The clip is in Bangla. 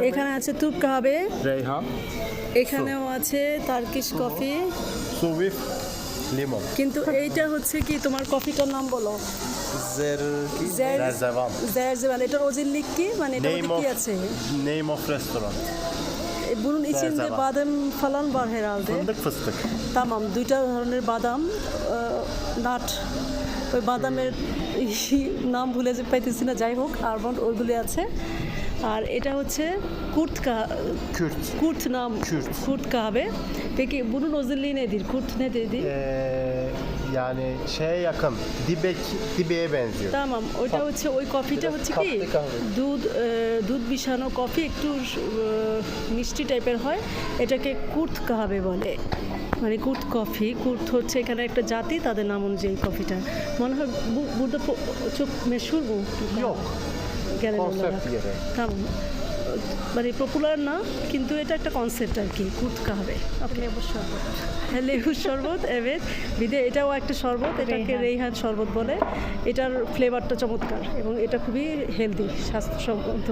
এখানে আছে তুর্ক কাহাবে, Reyhan, এখানেও আছে Turkish coffee, su with limon. কিন্তু এইটা হচ্ছে কি তোমার কফিটার নাম বলো? Zerzevan. জারজেবাল। এটার অজিল্লিক কি, মানে এটা Name কি of আছে? name of restaurant. Bunun içinde Zerzeval. badem falan var herhalde. Fındık fıstık. Tamam, দুইটা ধরনের বাদাম, নাট, ওই বাদামের নাম ভুলে যে পাইতেছি না, যাই হোক আলমন্ড ওইগুলি আছে। আর এটা হচ্ছে Kürt. নাম Kürt. Kurt kahve. Peki bunun özelliği nedir? Kurt ne dedi? Yani şeye yakın. Dibe'ye benziyor. Tamam, ওইটা হচ্ছে ওই কফিটা হচ্ছে কি খাপ্লি কাহবে। দুধ মিশানো কফি, একটু মিষ্টি টাইপের হয়, এটাকে কুর্ত কাহাবে বলে, মানে কুর্ত কফি। কুর্ত হচ্ছে এখানে একটা জাতি, তাদের নাম অনুযায়ী কফিটা মনে হয় burada çok meşhur bu. Yok. Genel olarak. Konsept yeri. Tamam. মানে পপুলার না, কিন্তু এটা একটা কনসেপ্ট আর কি, কুর্ত কাহাবে। লেবুর শরবত, এভেট বিদে, এটাও একটা শরবত, এটাকে রেইহান শরবত বলে। এটার ফ্লেভারটা চমৎকার এবং এটা খুবই হেলদি, স্বাস্থ্যসম্মত।